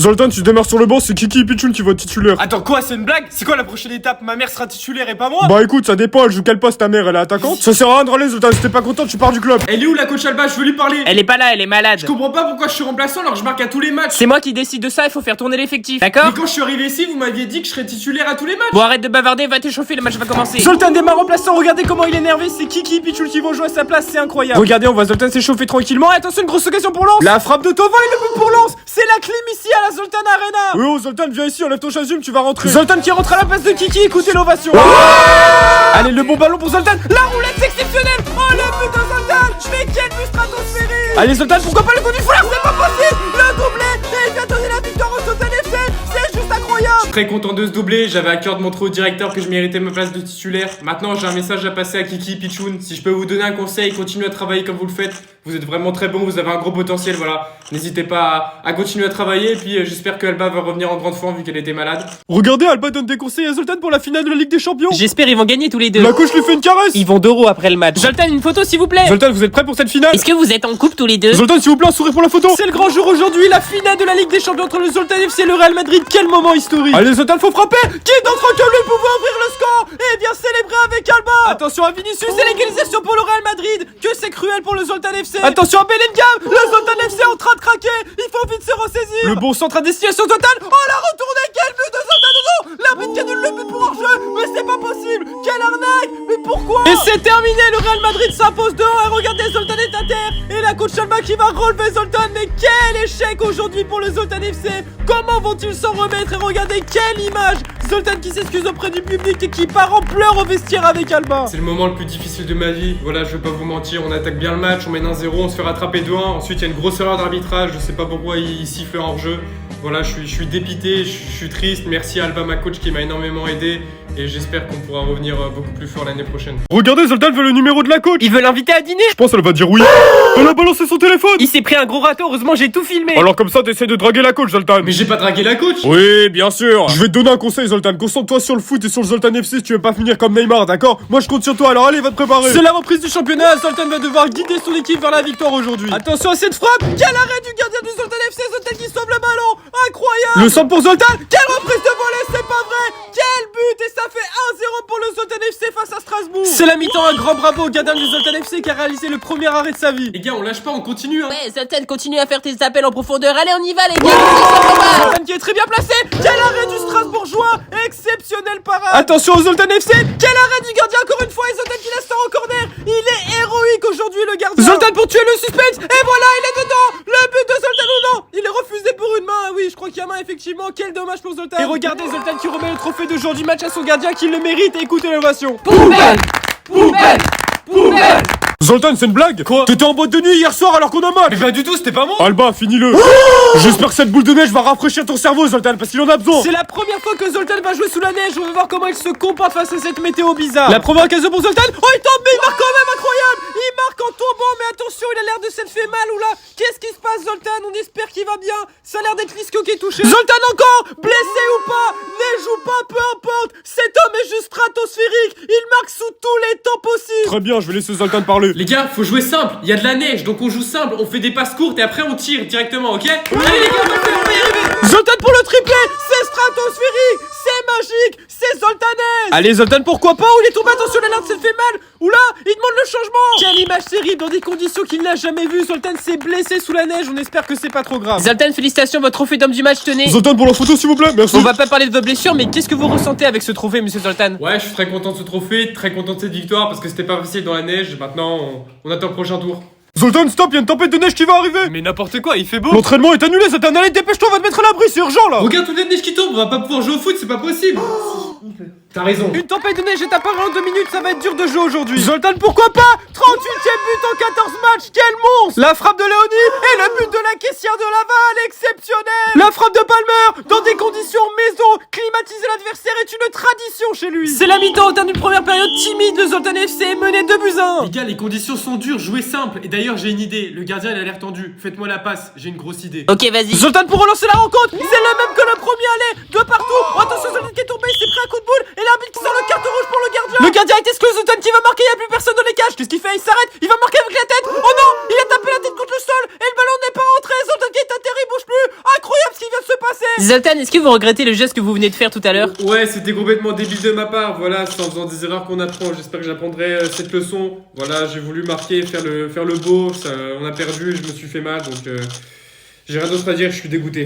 Zoltan, tu démarres sur le banc, c'est Kiki et Pichoun qui vont être titulaires. Attends, quoi, c'est une blague? C'est quoi la prochaine étape? Ma mère sera titulaire et pas moi? Bah écoute, ça dépend, elle joue quel poste ta mère, elle est attaquante? Ça sert à rien de râler, Zoltan, si t'es pas content, tu pars du club. Elle est où la coach Alba? Je veux lui parler. Elle est pas là, elle est malade. Je comprends pas pourquoi je suis remplaçant alors que je marque à tous les matchs. C'est moi qui décide de ça, il faut faire tourner l'effectif, d'accord? Mais quand je suis arrivé ici, vous m'aviez dit que je serais titulaire à tous les matchs. Bon, arrête de bavarder, va t'échauffer, le match va commencer. Zoltan démarre remplaçant, regardez comment il est énervé, c'est Kiki et Pichoun qui vont jouer à sa place, c'est incroyable. Regardez, on voit Zoltan s'échauffer tranquillement, et attention, une grosse occasion pour Lens. La frappe de Tova et le but pour Lens. C'est la clim ici à la Zoltan Arena. Oui, oh, Zoltan, viens ici, enlève ton chasume, tu vas rentrer. Zoltan qui rentre à la place de Kiki, écoutez l'ovation. Allez, le bon ballon pour Zoltan. La roulette, c'est exceptionnel. Oh, le but de Zoltan. Mais quel but stratosphérique. Allez, Zoltan, pourquoi pas le coup du foulard? C'est pas possible. Le doublé. Et il vient donner la victoire au Zoltan FC. C'est juste incroyable. Je suis très content de ce doublé, j'avais à cœur de montrer au directeur que je méritais ma place de titulaire. Maintenant j'ai un message à passer à Kiki et Pichoun. Si je peux vous donner un conseil, continuez à travailler comme vous le faites. Vous êtes vraiment très bon, vous avez un gros potentiel, voilà. N'hésitez pas à continuer à travailler et puis j'espère que Alba va revenir en grande forme vu qu'elle était malade. Regardez, Alba donne des conseils à Zoltan pour la finale de la Ligue des Champions. J'espère ils vont gagner tous les deux. La coach lui fait une caresse. Ils vont d'euros après le match. Zoltan, une photo s'il vous plaît. Zoltan, vous êtes prêts pour cette finale? Est-ce que vous êtes en couple tous les deux? Zoltan, s'il vous plaît, un sourire pour la photo. C'est le grand jour aujourd'hui, la finale de la Ligue des Champions entre le Zoltan FC et le Real Madrid. Quel moment historique. Allez, Zoltan, faut frapper. Qui d'entre eux lui pouvait ouvrir le score et bien célébrer avec Alba. Attention à Vinicius, c'est l'égalisation pour le Real Madrid. Que c'est cruel pour le Zoltan FC. Attention à Bellingham, le Zoltan FC est en train de craquer. Il faut vite se ressaisir. Le bon centre à destination Zoltan. Oh, la retournée, quel but de Zoltan. Non, l'arbitre qui annule le but pour hors-jeu. Mais c'est pas possible. Quelle arnaque. Mais pourquoi? Et c'est terminé, le Real Madrid s'impose 2-1. Et regardez, Zoltan est à terre. Et la coach Alba qui va relever Zoltan. Mais quel échec aujourd'hui pour le Zoltan FC. Comment vont-ils s'en remettre? Et regardez quelle image. Zoltan qui s'excuse auprès du public et qui part en pleurs au vestiaire avec Alba. C'est le moment le plus difficile de ma vie. Voilà, je vais pas vous mentir, on attaque bien le match, on mène 1-0, on se fait rattraper 2-1. Ensuite, il y a une grosse erreur d'arbitrage, je sais pas pourquoi il siffle hors jeu. Voilà, je suis dépité, je suis triste. Merci à Alba, ma coach, qui m'a énormément aidé. Et j'espère qu'on pourra revenir beaucoup plus fort l'année prochaine. Regardez, Zoltan veut le numéro de la coach. Il veut l'inviter à dîner. Je pense qu'elle va dire oui. Elle a balancé son téléphone. Il s'est pris un gros râteau, heureusement j'ai tout filmé. Alors comme ça, t'essaies de draguer la coach, Zoltan. Mais j'ai pas dragué la coach. Oui, bien sûr. Je vais te donner un conseil, Zoltan. Concentre-toi sur le foot et sur le Zoltan FC si tu veux pas finir comme Neymar, d'accord? Moi, je compte sur toi, alors allez, va te préparer. C'est la reprise du championnat. Zoltan va devoir guider son équipe vers la victoire aujourd'hui. Attention à cette frappe. Quel arrêt du gardien du Zoltan FC. Zoltan qui sauve le ballon. Incroyable. Le centre pour Zoltan. Quelle reprise de volée, c'est pas vrai. Quel but. Et ça fait 1-0 pour le Zoltan FC face à Strasbourg. C'est la mi-temps. Un grand bravo au gardien du Zoltan FC qui a réalisé le premier arrêt de sa vie. Les gars, on lâche pas, on continue, hein. Ouais, Zoltan, continue à faire tes appels en profondeur. Allez, on y va, les gars. Zoltan qui est très bien placé. Quel arrêt du Strasbourgeois. Exceptionnel parade. Attention au Zoltan FC. Quel arrêt du gardien encore une fois. Et Zoltan qui laisse ça en corner. Il est héroïque aujourd'hui, le gardien. Zoltan pour tuer le suspense. Et voilà, il est dedans. Le but de Zoltan ou non. Il est refusé pour une main. Oui, je crois qu'il y a main, effectivement. Quel dommage pour Zoltan. Et regardez Zoltan qui remet le trophée de joueur du match à son gardien qui le mérite. Et écoutez l'ovation. Poubelle. Poubelle. Poubelle. Zoltan, c'est une blague? Quoi? T'étais en boîte de nuit hier soir alors qu'on a match. Mais pas du tout, c'était pas moi. Alba, finis-le. J'espère que cette boule de neige va rafraîchir ton cerveau, Zoltan, parce qu'il en a besoin. C'est la première fois que Zoltan va jouer sous la neige. On va voir comment il se comporte face à cette météo bizarre. La première occasion pour Zoltan. Oh, il tombe, mais il marque quand même, incroyable. Il marque en tombant, mais attention, il a l'air de s'être fait mal. Oula, qu'est-ce qui se passe, Zoltan? On espère qu'il va bien. Ça a l'air d'être Lisco qui est touché. Zoltan encore, blessé ou pas, neige ou pas, peu importe. Cet homme est juste stratosphérique. Il marque sous tous les temps possibles. Très bien, je vais laisser Zoltan parler. Les gars, faut jouer simple. Il y a de la neige, donc on joue simple. On fait des passes courtes et après on tire directement, ok? Allez les gars, on va le faire, on va y arriver. Zoltan pour le triplé. C'est stratosphérique. C'est magique. C'est Zoltanesque. Allez, Zoltan, pourquoi pas? Où il est tombé? Attention, la lance s'est fait mal. Oula, il demande le changement. Quelle image terrible dans des conditions qu'il n'a jamais vues. Zoltan s'est blessé sous la neige. On espère que c'est pas trop grave. Zoltan, félicitations, votre trophée d'homme du match, tenez. Zoltan pour la photo, s'il vous plaît. Merci. On va pas parler de vos blessures, mais qu'est-ce que vous ressentez avec ce trophée, monsieur Zoltan? Ouais, je suis très content de ce trophée, très content de cette victoire parce que c'était pas facile dans la neige. Maintenant, on attend le prochain tour. Zoltan, stop, il y a une tempête de neige qui va arriver. Mais n'importe quoi, il fait beau. L'entraînement est annulé, Zoltan. Allez, dépêche-toi, on va te mettre à l'abri, c'est urgent là. Regarde toute la neige qui tombe, on va pas pouvoir jouer au foot, c'est pas possible. T'as raison. Une tempête de neige est apparue en 2 minutes, ça va être dur de jouer aujourd'hui. Zoltan, pourquoi pas? 38e but en 14 matchs, quel monstre. La frappe de Léonie et le but de la caissière de Laval, exceptionnel. La frappe de Palmer, dans des conditions maison, climatiser l'adversaire est une tradition chez lui. C'est la mi-temps au terme d'une première période timide, le Zoltan FC est mené 2-1. Les gars, les conditions sont dures, jouez simple. Et d'ailleurs, j'ai une idée, le gardien il a l'air tendu. Faites-moi la passe, j'ai une grosse idée. Ok, vas-y. Zoltan pour relancer la rencontre, c'est le même que le premier aller, de partout. Oh, attention, Zoltan qui est tombé, il s'est pris un coup de boule et l'arbitre qui sort le carton rouge pour le gardien. Le gardien est exclu, Zoltan qui va marquer, il n'y a plus personne dans les cages. Qu'est-ce qu'il fait? Il s'arrête, il va marquer avec la tête. Oh non, il a tapé la tête contre le sol et le ballon n'est pas rentré. Zoltan qui est à terre, il bouge plus. Incroyable ce qui vient de se passer. passer. Zoltan, est-ce que vous regrettez le geste que vous venez de faire tout à l'heure? Ouais, c'était complètement débile de ma part. Voilà, c'est en faisant des erreurs qu'on apprend. J'espère que j'apprendrai cette leçon. Voilà, j'ai voulu marquer, faire le beau. Ça, on a perdu, je me suis fait mal. Donc, j'ai rien d'autre à dire, je suis dégoûté.